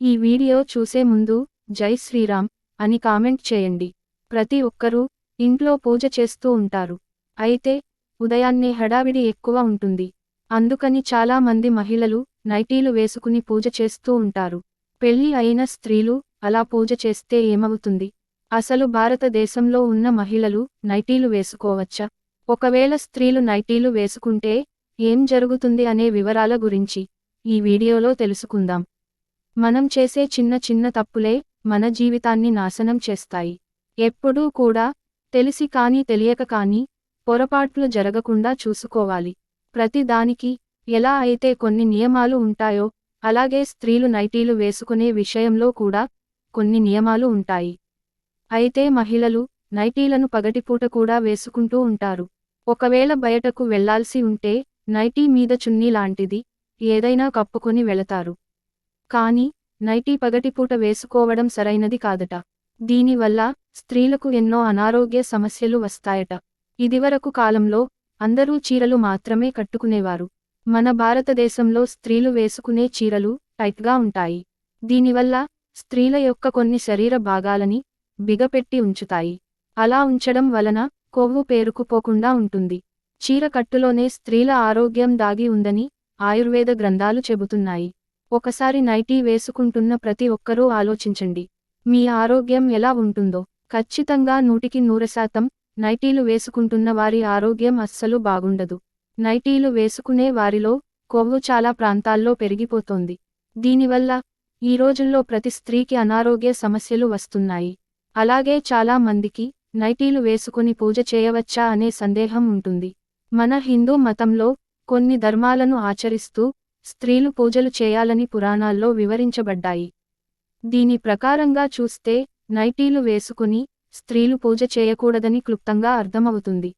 ఈ వీడియో చూసే ముందు జై శ్రీరామ్ అని కామెంట్ చేయండి. ప్రతి ఒక్కరూ ఇంట్లో పూజ చేస్తూ ఉంటారు. అయితే ఉదయాన్నే హడావిడి ఎక్కువ ఉంటుంది. అందుకని చాలా మంది మహిళలు నైటీలు వేసుకుని పూజ చేస్తూ ఉంటారు. పెళ్లి అయిన స్త్రీలు అలా పూజ చేస్తే ఏమవుతుంది? అసలు భారతదేశంలో ఉన్న మహిళలు నైటీలు వేసుకోవచ్చా? ఒకవేళ స్త్రీలు నైటీలు వేసుకుంటే ఏం జరుగుతుంది అనే వివరాల గురించి ఈ వీడియోలో తెలుసుకుందాం. మనం చేసే చిన్న చిన్న తప్పులే మన జీవితాన్ని నాశనం చేస్తాయి. ఎప్పుడూ కూడా తెలిసి కానీ తెలియక కానీ పొరపాట్లు జరగకుండా చూసుకోవాలి. ప్రతి దానికి ఎలా అయితే కొన్ని నియమాలు ఉంటాయో అలాగే స్త్రీలు నైటీలు వేసుకునే విషయంలో కూడా కొన్ని నియమాలు ఉంటాయి. అయితే మహిళలు నైటీలను పగటిపూట కూడా వేసుకుంటూ ఉంటారు. ఒకవేళ బయటకు వెళ్లాల్సి ఉంటే నైటీ మీద చున్నీ లాంటిది ఏదైనా కప్పుకొని వెళతారు. కానీ నైటీ పగటిపూట వేసుకోవడం సరైనది కాదట. దీనివల్ల స్త్రీలకు ఎన్నో అనారోగ్య సమస్యలు వస్తాయట. ఇదివరకు కాలంలో అందరూ చీరలు మాత్రమే కట్టుకునేవారు. మన భారతదేశంలో స్త్రీలు వేసుకునే చీరలు టైట్గా ఉంటాయి. దీనివల్ల స్త్రీల యొక్క కొన్ని శరీర భాగాలని బిగపెట్టి ఉంచుతాయి. అలా ఉంచడం వలన కొవ్వు పేరుకుపోకుండా ఉంటుంది. చీర కట్టులోనే స్త్రీల ఆరోగ్యం దాగి ఉందని ఆయుర్వేద గ్రంథాలు చెబుతున్నాయి. ఒకసారి నైటీ వేసుకుంటున్న ప్రతి ఒక్కరూ ఆలోచించండి. మీ ఆరోగ్యం ఎలా ఉంటుందో. ఖచ్చితంగా 100% నైటీలు వేసుకుంటున్న వారి ఆరోగ్యం అస్సలు బాగుండదు. నైటీలు వేసుకునే వారిలో కొవ్వు చాలా ప్రాంతాల్లో పెరిగిపోతోంది. దీనివల్ల ఈ రోజుల్లో ప్రతి స్త్రీకి అనారోగ్య సమస్యలు వస్తున్నాయి. అలాగే చాలా మందికి నైటీలు వేసుకుని పూజ చేయవచ్చా అనే సందేహం ఉంటుంది. మన హిందూ మతంలో కొన్ని ధర్మాలను ఆచరిస్తూ స్త్రీలు పూజలు చేయాలని పురాణాల్లో వివరించబడ్డాయి. దీని ప్రకారంగా చూస్తే నైటీలు వేసుకుని స్త్రీలు పూజ చేయకూడదని క్లుప్తంగా అర్థమవుతుంది.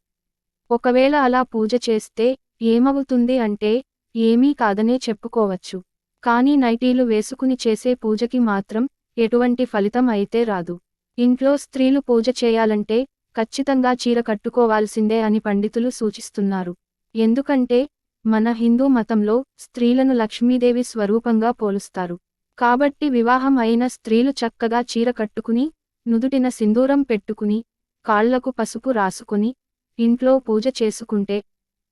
ఒకవేళ అలా పూజ చేస్తే ఏమవుతుంది అంటే ఏమీ కాదనే చెప్పుకోవచ్చు. కానీ నైటీలు వేసుకుని చేసే పూజకి మాత్రం ఎటువంటి ఫలితం అయితే రాదు. ఇంట్లో స్త్రీలు పూజ చేయాలంటే ఖచ్చితంగా చీర కట్టుకోవాల్సిందే అని పండితులు సూచిస్తున్నారు. ఎందుకంటే మన హిందూ మతంలో స్త్రీలను లక్ష్మీదేవి స్వరూపంగా పోలుస్తారు. కాబట్టి వివాహం అయిన స్త్రీలు చక్కగా చీర కట్టుకుని నుదుటిన సింధూరం పెట్టుకుని కాళ్లకు పసుపు రాసుకుని ఇంట్లో పూజ చేసుకుంటే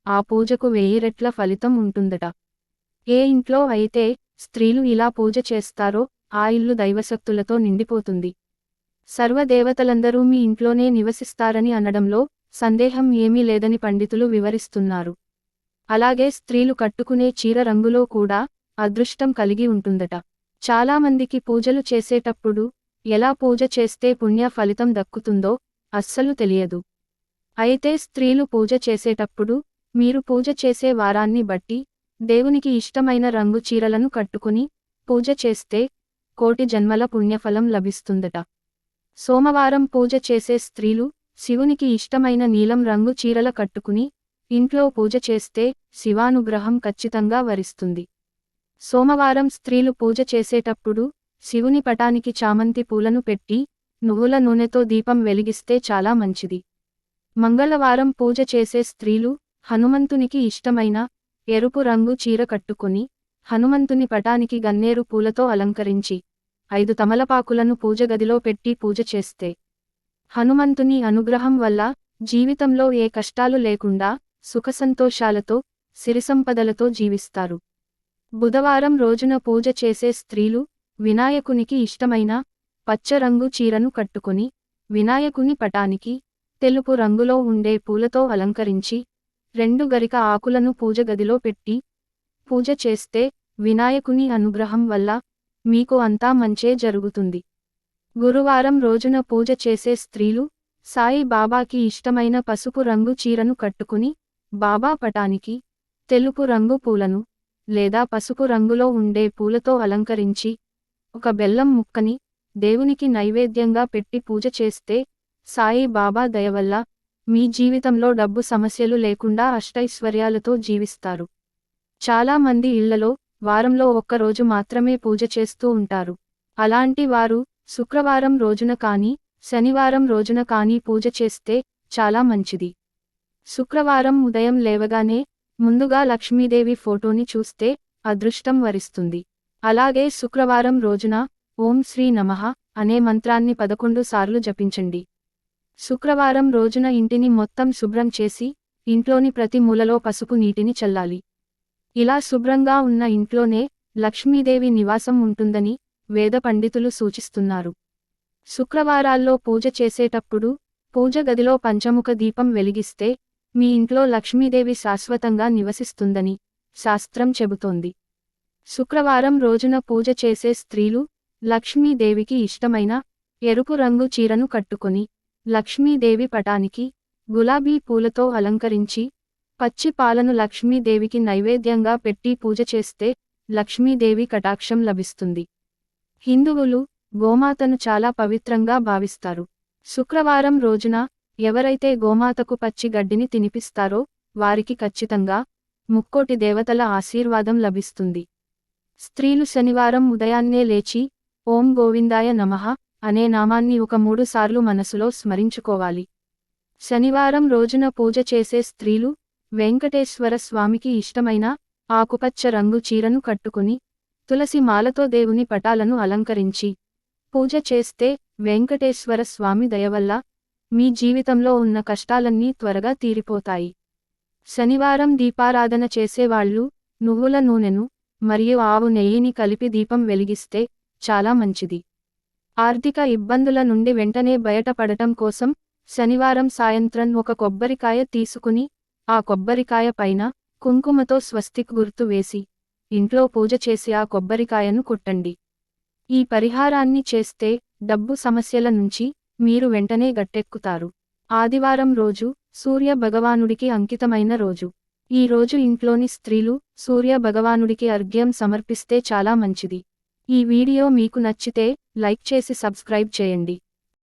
ఆ పూజకు 1000 రెట్ల ఫలితం ఉంటుందట. ఏ ఇంట్లో అయితే స్త్రీలు ఇలా పూజ చేస్తారో ఆ ఇల్లు దైవశక్తులతో నిండిపోతుంది. సర్వదేవతలందరూ మీ ఇంట్లోనే నివసిస్తారని అనడంలో సందేహం ఏమీ లేదని పండితులు వివరిస్తున్నారు. అలాగే స్త్రీలు కట్టుకునే చీర రంగులో కూడా అదృష్టం కలిగి ఉంటుందట. చాలామందికి పూజలు చేసేటప్పుడు ఎలా పూజ చేస్తే పుణ్య ఫలితం దక్కుతుందో అస్సలు తెలియదు. అయితే స్త్రీలు పూజ చేసేటప్పుడు మీరు పూజ చేసే వారాన్ని బట్టి దేవునికి ఇష్టమైన రంగు చీరలను కట్టుకుని పూజ చేస్తే 1,000,000 జన్మల పుణ్యఫలం లభిస్తుందట. సోమవారం పూజ చేసే స్త్రీలు శివునికి ఇష్టమైన నీలం రంగు చీరల కట్టుకుని ఇంట్లో పూజ చేస్తే శివానుగ్రహం ఖచ్చితంగా వరిస్తుంది. సోమవారం స్త్రీలు పూజ చేసేటప్పుడు శివుని పటానికి చామంతి పూలను పెట్టి నువ్వుల నూనెతో దీపం వెలిగిస్తే చాలా మంచిది. మంగళవారం పూజ చేసే స్త్రీలు హనుమంతునికి ఇష్టమైన ఎరుపు రంగు చీర కట్టుకుని హనుమంతుని పటానికి గన్నేరు పూలతో అలంకరించి 5 తమలపాకులను పూజ గదిలో పెట్టి పూజ చేస్తే హనుమంతుని అనుగ్రహం వల్ల జీవితంలో ఏ కష్టాలు లేకుండా సుఖసంతోషాలతో సిరిసంపదలతో జీవిస్తారు. బుధవారం రోజున పూజ చేసే స్త్రీలు వినాయకునికి ఇష్టమైన పచ్చ రంగు చీరను కట్టుకుని వినాయకుని పటానికి తెలుపు రంగులో ఉండే పూలతో అలంకరించి 2 గరిక ఆకులను పూజ గదిలో పెట్టి పూజ చేస్తే వినాయకుని అనుగ్రహం వల్ల మీకు అంతా మంచే జరుగుతుంది. గురువారం రోజున పూజ చేసే స్త్రీలు సాయి బాబాకి ఇష్టమైన పసుపు రంగు చీరను కట్టుకుని బాబా పటానికి తెలుపు రంగు పూలను లేదా పసుపు రంగులో ఉండే పూలతో అలంకరించి ఒక బెల్లం ముక్కని దేవునికి నైవేద్యంగా పెట్టి పూజ చేస్తే సాయి బాబా దయవల్ల మీ జీవితంలో డబ్బు సమస్యలు లేకుండా అష్టైశ్వర్యాలతో జీవిస్తారు. చాలా మంది ఇళ్లలో వారంలో ఒక్క రోజు మాత్రమే పూజ చేస్తూ ఉంటారు. అలాంటి వారు శుక్రవారం రోజున కానీ శనివారం రోజున కానీ పూజ చేస్తే చాలా మంచిది. శుక్రవారం ఉదయం లేవగానే ముందుగా లక్ష్మీదేవి ఫోటోని చూస్తే అదృష్టం వరిస్తుంది. అలాగే శుక్రవారం రోజున ఓం శ్రీ నమః అనే మంత్రాన్ని 11 సార్లు జపించండి. శుక్రవారం రోజున ఇంటిని మొత్తం శుభ్రం చేసి, ఇంట్లోని ప్రతి మూలలో పసుపు నీటిని చల్లాలి. ఇలా శుభ్రంగా ఉన్న ఇంట్లోనే లక్ష్మీదేవి నివాసం ఉంటుందని వేద పండితులు సూచిస్తున్నారు. శుక్రవారాల్లో పూజ చేసేటప్పుడు పూజ గదిలో పంచముఖ దీపం వెలిగిస్తే మీ ఇంట్లో లక్ష్మీదేవి శాశ్వతంగా నివసిస్తుందని శాస్త్రం చెబుతోంది. శుక్రవారం రోజున పూజ చేసే స్త్రీలు లక్ష్మీదేవికి ఇష్టమైన ఎరుపు రంగు చీరను కట్టుకొని లక్ష్మీదేవి పటానికి గులాబీ పూలతో అలంకరించి పచ్చి పాలను లక్ష్మీదేవికి నైవేద్యంగా పెట్టి పూజ చేస్తే లక్ష్మీదేవి కటాక్షం లభిస్తుంది. హిందువులు గోమాతను చాలా పవిత్రంగా భావిస్తారు. శుక్రవారం రోజున ఎవరైతే గోమాతకు పచ్చి గడ్డిని తినిపిస్తారో వారికి ఖచ్చితంగా ముక్కోటి దేవతల ఆశీర్వాదం లభిస్తుంది. స్త్రీలు శనివారం ఉదయాన్నే లేచి ఓం గోవిందాయ నమః అనే నామాన్ని 3 సార్లు మనసులో స్మరించుకోవాలి. శనివారం రోజున పూజ చేసే స్త్రీలు వెంకటేశ్వర స్వామికి ఇష్టమైన ఆకుపచ్చ రంగు చీరను కట్టుకుని తులసి మాలతో దేవుని పటాలను అలంకరించి పూజ చేస్తే వెంకటేశ్వర స్వామి దయవల్ల మీ జీవితంలో ఉన్న కష్టాలన్నీ త్వరగా తీరిపోతాయి. శనివారం దీపారాధన చేసేవాళ్ళు నువ్వుల నూనెను మరియు ఆవు నెయ్యిని కలిపి దీపం వెలిగిస్తే చాలా మంచిది. ఆర్థిక ఇబ్బందుల నుండి వెంటనే బయటపడటం కోసం శనివారం సాయంత్రం ఒక కొబ్బరికాయ తీసుకుని ఆ కొబ్బరికాయ పైన కుంకుమతో స్వస్తిక్ గుర్తు వేసి ఇంట్లో పూజ చేసి ఆ కొబ్బరికాయను కొట్టండి. ఈ పరిహారాన్ని చేస్తే డబ్బు సమస్యల నుంచి మీరు వెంటనే గట్టెక్కుతారు. ఆదివారం రోజు సూర్య భగవానుడికి అంకితమైన రోజు. ఈ రోజు ఇంట్లోని స్త్రీలు సూర్య భగవానుడికి అర్ఘ్యం సమర్పిస్తే చాలా మంచిది. ఈ వీడియో మీకు నచ్చితే లైక్ చేసి సబ్స్క్రైబ్ చేయండి.